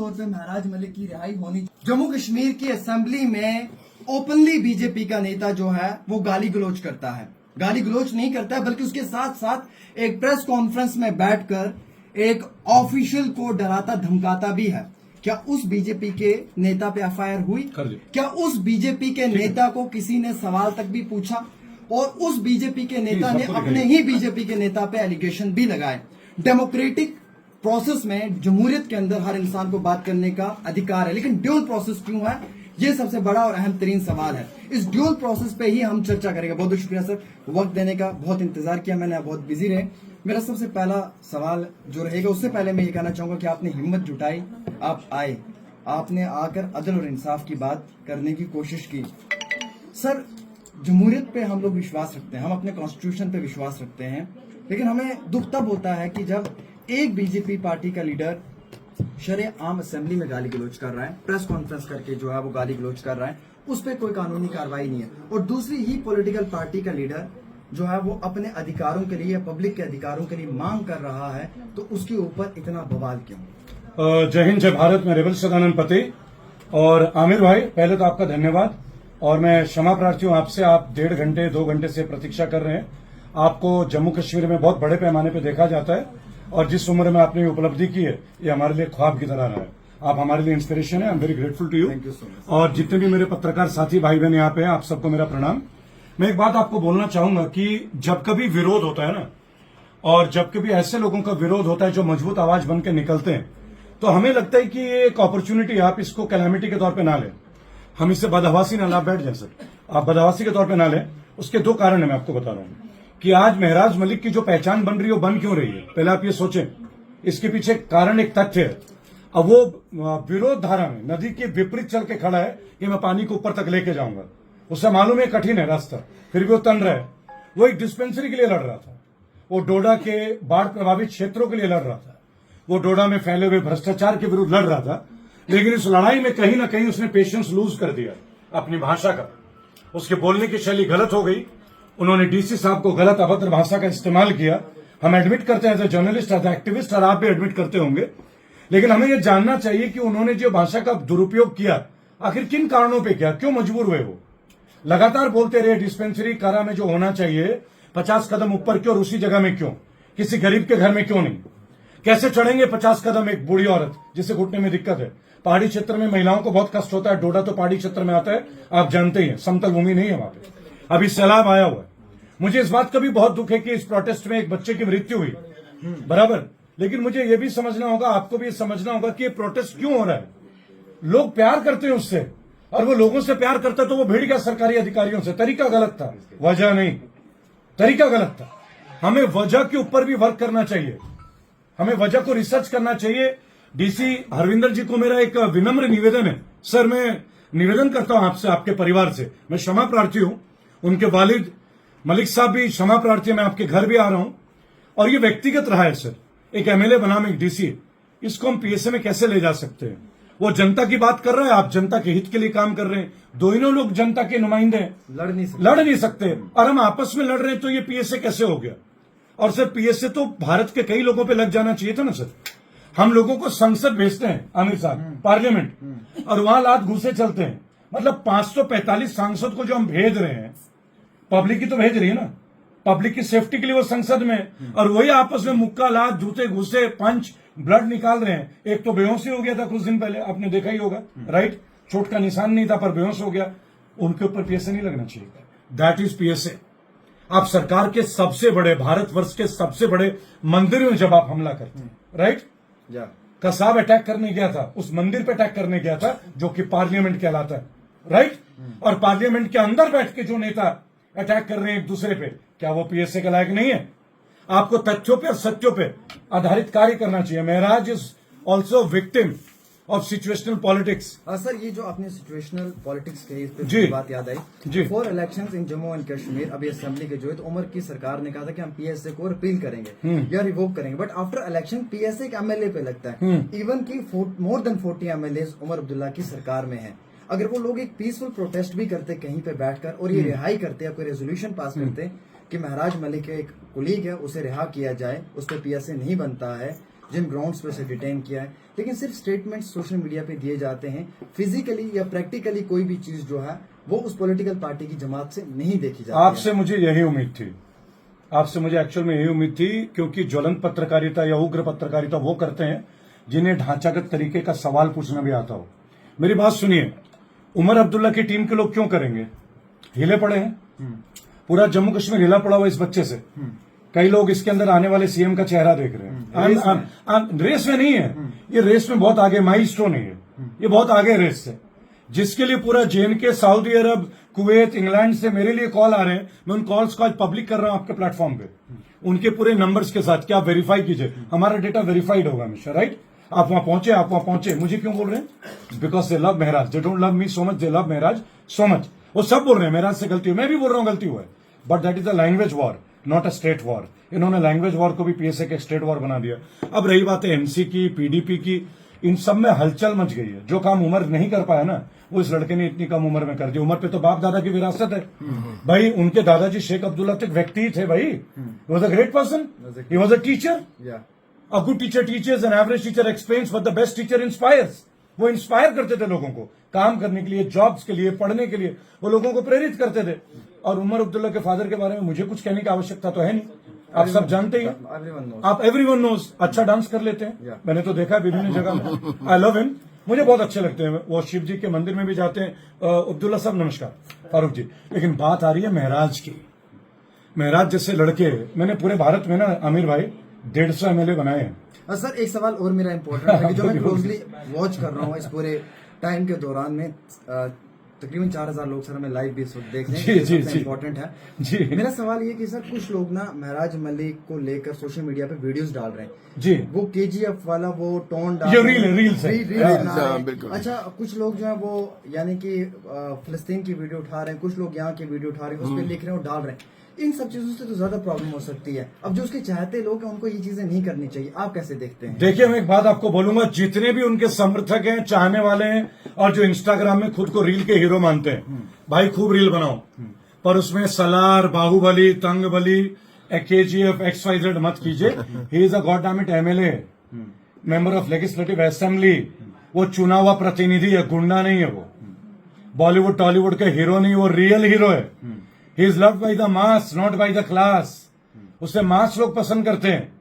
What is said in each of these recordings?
तौर पे महराज मलिक की रिहाई होनी। जम्मू कश्मीर की असेंबली में ओपनली बीजेपी का नेता जो है वो गाली गलौज करता है, गाली गलौज नहीं करता है बल्कि उसके साथ साथ एक प्रेस कॉन्फ्रेंस में बैठकर एक ऑफिशियल को डराता धमकाता भी है। क्या उस बीजेपी के नेता पे एफआईआर हुई? क्या उस बीजेपी के नेता को किसी ने सवाल तक भी पूछा? और उस बीजेपी के नेता ने अपने ही बीजेपी के नेता पे एलिगेशन भी लगाए। डेमोक्रेटिक प्रोसेस में, जमहूरियत के अंदर हर इंसान को बात करने का अधिकार है, लेकिन ड्यूल प्रोसेस क्यों है? ये सबसे बड़ा और अहम तरीन सवाल है। इस ड्यूल प्रोसेस पे ही हम चर्चा करेंगे। बहुत बहुत शुक्रिया सर, वक्त देने का। बहुत इंतजार किया मैंने, आप बहुत बिजी रहे। मेरा सबसे पहला सवाल जो रहेगा, उससे पहले मैं ये कहना चाहूंगा कि आपने हिम्मत जुटाई, आप आए, आपने आकर अदल और इंसाफ की बात करने की कोशिश की। सर, जमहूरियत पे हम लोग विश्वास रखते हैं, हम अपने कॉन्स्टिट्यूशन पे विश्वास रखते हैं, लेकिन हमें दुख तब होता है कि जब एक बीजेपी पार्टी का लीडर शरेआम असेंबली में गाली गलौज कर रहा है, प्रेस कॉन्फ्रेंस करके जो है वो गाली गलौज कर रहा है, उस पर कोई कानूनी कार्रवाई नहीं है, और दूसरी ही पॉलिटिकल पार्टी का लीडर जो है वो अपने अधिकारों के लिए, पब्लिक के अधिकारों के लिए मांग कर रहा है, तो उसके ऊपर इतना बवाल क्यों? जय हिंद, जय भारत। मैं रेबल सदानंद पति और आमिर भाई, पहले तो आपका धन्यवाद, और मैं क्षमा प्रार्थी हूं आपसे। आप 1.5 घंटे 2 घंटे से प्रतीक्षा कर रहे हैं। आपको जम्मू कश्मीर में बहुत बड़े पैमाने पर देखा जाता है, और जिस उम्र में आपने उपलब्धि की है, ये हमारे लिए ख्वाब की तरह रहा है। आप हमारे लिए इंस्पिरेशन है। I am very grateful to you. Thank you so much. और जितने भी मेरे पत्रकार साथी भाई बहन यहाँ पे हैं, आप सबको मेरा प्रणाम। मैं एक बात आपको बोलना चाहूंगा कि जब कभी विरोध होता है ना, और जब कभी ऐसे लोगों का विरोध होता है जो मजबूत आवाज बन के निकलते हैं, तो हमें लगता है कि ये एक अपॉर्चुनिटी, आप इसको कैलामिटी के तौर पे ना लें, हम इससे बदहवासी ना ला बैठ जाए। सर, आप बदहवासी के तौर पे ना लें। उसके 2 कारण है, मैं आपको बता रहा हूं कि आज महराज मलिक की जो पहचान बन रही है वो बन क्यों रही है। पहले आप ये सोचें, इसके पीछे कारण, एक तथ्य है। अब वो विरोध धारा में नदी के विपरीत चल के खड़ा है कि मैं पानी को ऊपर तक लेके जाऊंगा। उससे मालूम है कठिन है रास्ता, फिर भी वो तन रहा है। वो एक डिस्पेंसरी के लिए लड़ रहा था, वो डोडा के बाढ़ प्रभावित क्षेत्रों के लिए लड़ रहा था, वो डोडा में फैले हुए भ्रष्टाचार के विरुद्ध लड़ रहा था। लेकिन इस लड़ाई में कहीं ना कहीं उसने पेशेंस लूज कर दिया अपनी भाषा का। उसके बोलने की शैली गलत हो गई। उन्होंने डीसी साहब को गलत अभद्र भाषा का इस्तेमाल किया। हम एडमिट करते हैं as a journalist, as a activist, और आप भी एडमिट करते होंगे। लेकिन हमें यह जानना चाहिए कि उन्होंने जो भाषा का दुरुपयोग किया, आखिर किन कारणों पे किया, क्यों मजबूर हुए वो? लगातार बोलते रहे डिस्पेंसरी कारा में जो होना चाहिए 50 कदम ऊपर क्यों, और उसी जगह में क्यों, किसी गरीब के घर में क्यों नहीं? कैसे चढ़ेंगे 50 कदम एक बूढ़ी औरत जिसे घुटने में दिक्कत है? पहाड़ी क्षेत्र में महिलाओं को बहुत कष्ट होता है। डोडा तो पहाड़ी क्षेत्र में आता है, आप जानते ही हैं, समतल भूमि नहीं है वहां पे। अभी सैलाब आया हुआ है। मुझे इस बात का भी बहुत दुख है कि इस प्रोटेस्ट में एक बच्चे की मृत्यु हुई, बराबर, लेकिन मुझे यह भी समझना होगा, आपको भी समझना होगा कि ये प्रोटेस्ट क्यों हो रहा है। लोग प्यार करते हैं उससे, और वो लोगों से प्यार करता तो वो भिड़ गया सरकारी अधिकारियों से। तरीका गलत था, वजह नहीं, तरीका गलत था। हमें वजह के ऊपर भी वर्क करना चाहिए, हमें वजह को रिसर्च करना चाहिए। डीसी हरविंदर जी को मेरा एक विनम्र निवेदन है। सर, मैं निवेदन करता हूं आपसे, आपके परिवार से, मैं क्षमा प्रार्थी हूं। उनके वालिद मलिक साहब भी क्षमा प्रार्थी है। मैं आपके घर भी आ रहा हूं, और ये व्यक्तिगत रहा है सर। एक एमएलए बनाम एक डीसी, इसको हम पीएसए में कैसे ले जा सकते हैं? वो जनता की बात कर रहा है, आप जनता के हित के लिए काम कर रहे हैं। दोनों लोग जनता के नुमाइंदे हैं, लड़ नहीं सकते, और हम आपस में लड़ रहे हैं, तो ये पीएसए कैसे हो गया? और सर, पीएसए तो भारत के कई लोगों पे लग जाना चाहिए था ना सर। हम लोगों को संसद भेजते हैं आमिर साहब, पार्लियामेंट, और वहां लात घूसे चलते हैं। मतलब 545 सांसद को जो हम भेज रहे हैं, पब्लिक की तो भेज रही है ना, पब्लिक की सेफ्टी के लिए वो संसद में, और वही आपस में मुक्का लात, जूते घुसे, पंच, ब्लड निकाल रहे हैं। एक तो बेहोश ही हो गया था कुछ दिन पहले, आपने देखा ही होगा, राइट? चोट का निशान नहीं था पर बेहोश हो गया। उनके ऊपर पीएसए नहीं लगना चाहिए। That is PSA. आप सरकार के सबसे बड़े, भारतवर्ष के सबसे बड़े मंदिर में जब आप हमला करते हैं, राइट? कसाब अटैक करने गया था, उस मंदिर पे अटैक करने गया था जो कि पार्लियामेंट कहलाता है, राइट? और पार्लियामेंट के अंदर बैठ के जो नेता अटैक कर रहे हैं एक दूसरे पे, क्या वो पीएसए के लायक नहीं है? आपको तथ्यों पे और सत्यों पे आधारित कार्य करना चाहिए। Maharaj is also victim of situational politics. Sir, ये जो आपने सिचुएशनल पॉलिटिक्स कही, इस पे बात याद आई। 4 elections in Jammu and Kashmir, अभी असेंबली के जो है, तो उमर की सरकार ने कहा था कि हम पीएसए को रिपील करेंगे या रिवोक करेंगे, बट आफ्टर इलेक्शन पीएसए एक एमएलए पे लगता है। इवन की more than 40 MLA Omar Abdullah की सरकार में है। अगर वो लोग एक पीसफुल प्रोटेस्ट भी करते कहीं पे बैठकर, और ये रिहाई करते या कोई रेजोल्यूशन पास करते कि महराज मलिक एक कुलीग है, उसे रिहा किया जाए, उस पर पीएसए नहीं बनता है, जिन ग्राउंड्स पे से डिटेन किया है, लेकिन सिर्फ स्टेटमेंट सोशल मीडिया पे दिए जाते हैं। फिजिकली या प्रैक्टिकली कोई भी चीज जो है वो उस पॉलिटिकल पार्टी की जमात से नहीं देखी जाती। आपसे मुझे यही उम्मीद थी, आपसे मुझे एक्चुअल में यही उम्मीद थी, क्योंकि ज्वलंत पत्रकारिता या उग्र पत्रकारिता वो करते हैं जिन्हें ढांचागत तरीके का सवाल पूछना भी आता हो। मेरी बात सुनिए, उमर अब्दुल्ला की टीम के लोग क्यों करेंगे? हिले पड़े हैं, पूरा जम्मू कश्मीर हिला पड़ा हुआ इस बच्चे से। कई लोग इसके अंदर आने वाले सीएम का चेहरा देख रहे हैं। रेस में नहीं है ये, रेस में बहुत आगे, माइलस्टोन है ये बहुत आगे रेस से, जिसके लिए पूरा जेएनके, सऊदी अरब, कुवैत, इंग्लैंड से मेरे लिए कॉल आ रहे हैं। मैं उन कॉल्स को आज पब्लिक कर रहा हूं आपके प्लेटफॉर्म पे, उनके पूरे नंबर्स के साथ। क्या आप वेरीफाई कीजिए, हमारा डेटा वेरीफाइड होगा हमेशा, राइट? आप वहां पहुंचे, आप वहां पहुंचे। मुझे क्यों बोल रहे हैं? Because they love Maharaj, they don't love me so much, they love Maharaj so much. वो सब बोल रहे हैं महराज से गलती हुई, मैं भी बोल रहा हूं गलती हुआ है, but that is a language war, not a state war. इन्होंने लैंग्वेज वॉर को भी पीएसए के स्टेट वॉर बना दिया। अब रही बात है एमसी की, पीडीपी की, इन सब में हलचल मच गई है। जो काम उमर नहीं कर पाया ना, वो इस लड़के ने इतनी कम उम्र में कर दिया। उमर पे तो बाप दादा की विरासत है भाई। उनके दादाजी शेख अब्दुल्ला तक व्यक्ति ही थे भाई। He was a great person, he was a teacher. A good teacher teachers, an average teacher explains, but the best teacher inspires. वो इंस्पायर करते थे लोगों को काम करने के लिए, जॉब्स के लिए, पढ़ने के लिए, वो लोगों को प्रेरित करते थे। और उमर अब्दुल्ला के फादर के बारे में मुझे कुछ कहने की आवश्यकता तो है नहीं, आप सब जानते ही, आप एवरीवन नोज। अच्छा डांस कर लेते हैं, मैंने तो देखा विभिन्न जगह में। आई लव हिम, मुझे बहुत अच्छे लगते हैं। वो शिव जी के मंदिर में भी जाते हैं। अब्दुल्ला साहब नमस्कार, फारूक जी। लेकिन बात आ रही है महराज की। महराज जैसे लड़के मैंने पूरे भारत में ना आमिर भाई 150 MLA बनाए हैं। सर एक सवाल और मेरा इम्पोर्टेंट है कि जो मैं क्लोजली वॉच कर रहा हूँ इस पूरे टाइम के दौरान में, तकरीबन 4000 लोग सर हमें लाइव भी देख रहे हैं, जी इम्पोर्टेंट है जी। मेरा सवाल ये कि सर कुछ लोग ना महराज मलिक को लेकर सोशल मीडिया पे वीडियोस डाल रहे हैं जी, वो केजीएफ वाला वो टोन डाल ये रील अच्छा कुछ लोग जो है वो यानी कि फिलिस्तीन की वीडियो उठा रहे हैं, कुछ लोग यहाँ की वीडियो उठा रहे हैं, उस पर लिख रहे हैं और डाल रहे हैं। इन सब चीजों से तो ज्यादा प्रॉब्लम हो सकती है। अब जो उसके चाहते लोग हैं उनको ये चीजें नहीं करनी चाहिए, आप कैसे देखते हैं? देखिए मैं एक बात आपको बोलूंगा, जितने भी उनके समर्थक हैं, चाहने वाले हैं, और जो इंस्टाग्राम में खुद को रील के हीरो मानते हैं, भाई खूब रील बनाओ, पर उसमें सलार, बाहुबली, तंगबली, केजीएफ, XYZ मत कीजिए। He is a goddammit MLA, member of legislative assembly. वो चुना हुआ प्रतिनिधि है, गुंडा नहीं है वो। बॉलीवुड टॉलीवुड के हीरो नहीं, वो रियल हीरो है। He is loved by the mass, not by the class. उसे मास लोग पसंद करते हैं,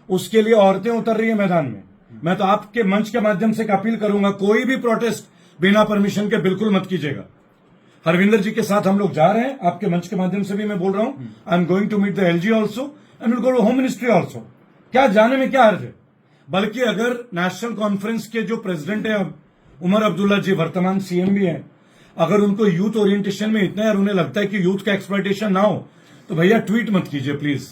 उसके लिए औरतें उतर रही है मैदान में। मैं तो आपके मंच के माध्यम से एक अपील करूंगा, कोई भी प्रोटेस्ट बिना परमिशन के बिल्कुल मत कीजिएगा। हरविंदर जी के साथ हम लोग जा रहे हैं, आपके मंच के माध्यम से भी मैं बोल रहा हूं। I am going to meet the LG also and will go to home ministry also. क्या जाने में क्या हर्ज है? बल्कि अगर नेशनल कॉन्फ्रेंस के जो प्रेसिडेंट है अब उमर अब्दुल्ला जी, वर्तमान CM भी है, अगर उनको यूथ ओरिएंटेशन में इतना है और उन्हें लगता है कि यूथ का एक्सप्लॉयटेशन ना हो, तो भैया ट्वीट मत कीजिए प्लीज,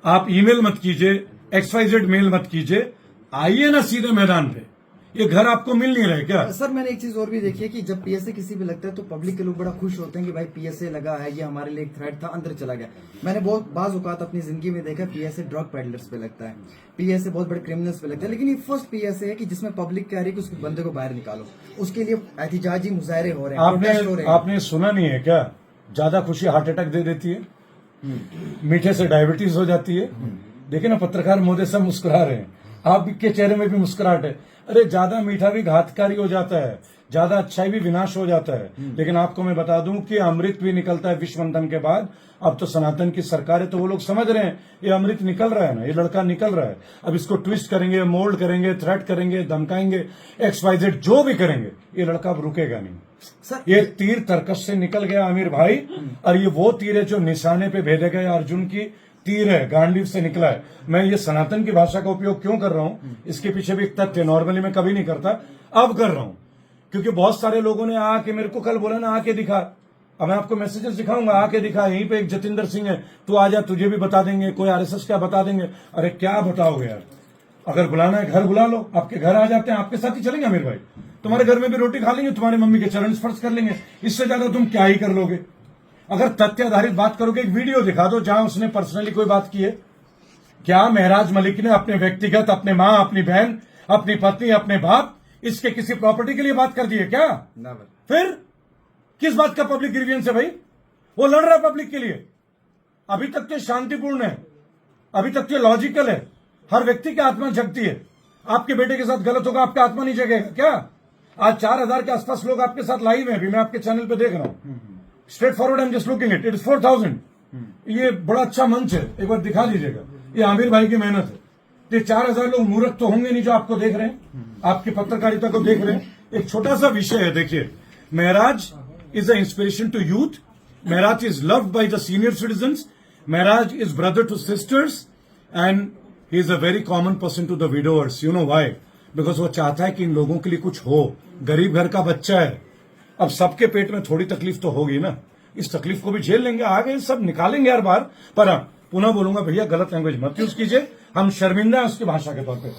आप ईमेल मत कीजिए, XYZ मेल मत कीजिए, आइए ना सीधे मैदान पे। ये घर आपको मिल नहीं रहे क्या? सर मैंने एक चीज और भी देखी है कि जब PSA किसी भी लगता है तो पब्लिक के लोग बड़ा खुश होते हैं कि भाई PSA लगा है, ये हमारे लिए एक थ्रेट था, अंदर चला गया। मैंने बहुत बाज औकात अपनी जिंदगी में देखा PSA ड्रग पेडलर्स पे लगता है, PSA बहुत बड़े क्रिमिनल्स पे लगता है, लेकिन ये फर्स्ट PSA है कि जिसमें पब्लिक कह रही है कि उस बंदे को बाहर निकालो। उसके लिए एहतिजाजी मुजाहरे हो रहे हैं, आपने सुना नहीं है क्या? ज्यादा खुशी हार्ट अटैक दे देती है, मीठे से डायबिटीज हो जाती है। देखिए ना, पत्रकार महोदय सब मुस्कुरा रहे हैं, आपके चेहरे में भी मुस्कुराहट है। अरे ज्यादा मीठा भी घातकारी हो जाता है, ज्यादा अच्छाई भी विनाश हो जाता है। लेकिन आपको मैं बता दूं कि अमृत भी निकलता है विश्व मंथन के बाद। अब तो सनातन की सरकार है, तो वो लोग समझ रहे हैं ये अमृत निकल रहा है ना, ये लड़का निकल रहा है। अब इसको ट्विस्ट करेंगे, मोल्ड करेंगे, थ्रेट करेंगे, धमकाएंगे, XYZ जो भी करेंगे, ये लड़का अब रुकेगा नहीं। सर ये तीर तरकश से निकल गया आमिर भाई, और ये वो तीर है जो निशाने पे भेजे गए अर्जुन की तीर है, गांडीव से निकला है। मैं ये सनातन की भाषा का उपयोग क्यों कर रहा हूं, इसके पीछे भी एक तथ्य, नॉर्मली मैं कभी नहीं करता, अब कर रहा हूं, क्योंकि बहुत सारे लोगों ने आके मेरे को कल बोला ना, आके दिखा। अब मैं आपको मैसेजेस दिखाऊंगा, आके दिखा। यहीं पे एक जतिंदर सिंह है, तू आजा, तुझे भी बता देंगे। कोई RSS क्या बता देंगे। अरे क्या बताओगे यार, अगर बुलाना है घर बुला लो, आपके घर आ जाते हैं, आपके साथ ही चलेंगे अमीर भाई, तुम्हारे घर में भी रोटी खा लेंगे, तुम्हारी मम्मी के चरण स्पर्श कर लेंगे, इससे ज्यादा तुम क्या ही कर लोगे। अगर तथ्य आधारित बात करोगे, एक वीडियो दिखा दो जहां उसने पर्सनली कोई बात की है। क्या महराज मलिक ने अपने व्यक्तिगत, अपने मां, अपनी बहन, अपनी पत्नी, अपने बाप, इसके किसी प्रॉपर्टी के लिए बात कर दी है क्या? फिर किस बात का पब्लिक ग्रीवियंस है भाई? वो लड़ रहा है पब्लिक के लिए, अभी तक तो शांतिपूर्ण है, अभी तक तो लॉजिकल है। हर व्यक्ति की आत्मा जगती है। आपके बेटे के साथ गलत होगा, आपका आत्मा नहीं जगेगा क्या? आज 4000 के आसपास लोग आपके साथ लाइव हैं, अभी मैं आपके चैनल पे देख रहा हूं। Straight forward I am just looking it is 4000। ये बड़ा अच्छा मंच है, एक बार दिखा दीजिएगा। ये आमिर भाई की मेहनत है। ये 4000 लोग मूर्ख तो होंगे नहीं जो आपको देख रहे हैं, आपकी पत्रकारिता को देख रहे हैं। एक छोटा सा विषय है, देखिए, Maharaj is a inspiration to youth, Maharaj is loved by the senior citizens, Maharaj is brother to sisters and he is a very common person to the widowers. You know why? Because वो चाहता है कि इन लोगों के लिए कुछ हो। गरीब घर का बच्चा है, अब सबके पेट में थोड़ी तकलीफ तो होगी ना, इस तकलीफ को भी झेल लेंगे, आगे सब निकालेंगे हर बार। पर पुनः बोलूंगा, भैया गलत लैंग्वेज मत यूज कीजिए, हम शर्मिंदा हैं उसकी भाषा के तौर पे।